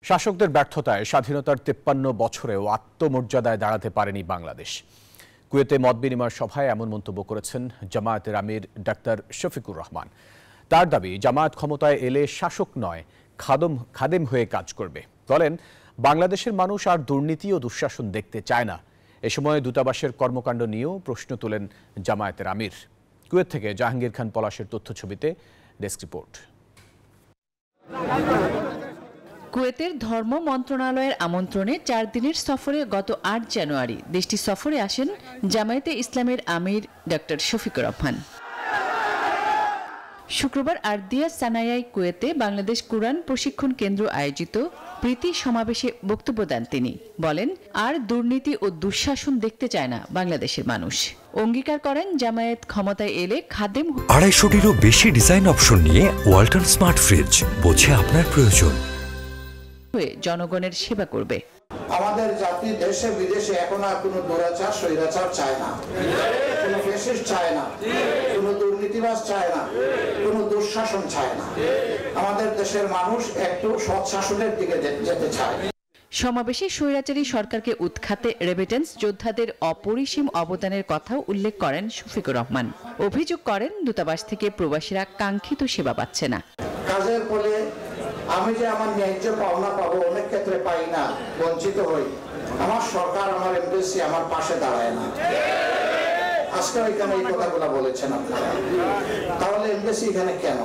শাসকদের ব্যর্থতায় স্বাধীনতার 53 বছরেও আত্মমর্যাদায় দাঁড়াতে পারেনি বাংলাদেশ। কুয়েতে মত বিনিময় সভায় এমন মন্তব্য করেছেন জামায়াতের আমির ডাক্তার শফিকুর রহমান। তার দাবি, জামায়াত ক্ষমতায় এলে শাসক নয়, খাদেম হয়ে কাজ করবে। বলেন, বাংলাদেশের মানুষ আর দুর্নীতি ও দুঃশাসন দেখতে চায় না। এ সময় দূতাবাসের কর্মকাণ্ড নিয়েও প্রশ্ন তোলেন জামায়াতের আমির। কুয়েত থেকে জাহাঙ্গীর খান পলাশের তথ্যছবিতে ডেস্ক রিপোর্ট। কুয়েতের ধর্ম মন্ত্রণালয়ের আমন্ত্রণে 4 দিনের সফরে গত 8 জানুয়ারি দেশটি সফরে আসেন জামায়াতে ইসলামের আমির ডাক্তার শফিকুর রহমান। শুক্রবার আরদিয়া সানায়ায় কুয়েতে বাংলাদেশ কুরআন প্রশিক্ষণ কেন্দ্র আয়োজিত প্রীতি সমাবেশে বক্তব্য দেন তিনি। বলেন, আর দুর্নীতি ও দুঃশাসন দেখতে চায় না বাংলাদেশের মানুষ। অঙ্গীকার করেন, জামায়াত ক্ষমতায় এলে খাদেম 250-টিরও বেশি ডিজাইন অপশন নিয়ে ওয়ালটন স্মার্ট ফ্রিজ, বোঝে আপনার প্রয়োজন, জনগণের সেবা করবে। আমাদের জাতি দেশে বিদেশে এখন আর কোনো দুরাচার স্বৈরাচার চায় না, কোনো ফ্যাসিস্ট চায় না, কোনো দুর্নীতিবাজ চায় না, কোনো দুঃশাসন চায় না। আমাদের দেশের মানুষ একটু সৎ শাসনের দিকে যেতে চায়। সমাবেশে স্বৈরাচারী সরকারকে উৎখাতে রেমিটেন্স যোদ্ধাদের অপরিসীম অবদানের কথাও উল্লেখ করেন শফিকুর রহমান। অভিযোগ করেন, দূতাবাস থেকে প্রবাসীরা কাঙ্ক্ষিত সেবা পাচ্ছে না। কাজের ফলে আমি যে আমার ন্যায্য পাওনা পাবো, অনেক ক্ষেত্রে পাই না, বঞ্চিত হই। আমার সরকার, আমার এমবেসি আমার পাশে দাঁড়ায় না। আজকে এখানে এই কথাগুলো বলেছেন আপনারা, তাহলে এমবেসি এখানে কেন?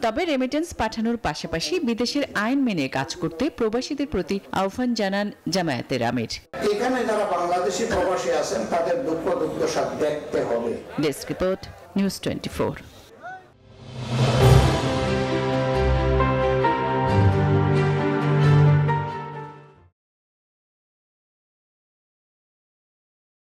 তবে রেমিটেন্স পাঠানোর পাশাপাশি বিদেশের আইন মেনে কাজ করতে প্রবাসীদের প্রতি আহ্বান জানান জামায়াতের আমির। এখানে যারা বাংলাদেশি প্রবাসী আছেন তাদের দুঃখ দুর্দশা দেখতে হবে। Desk report, news 24।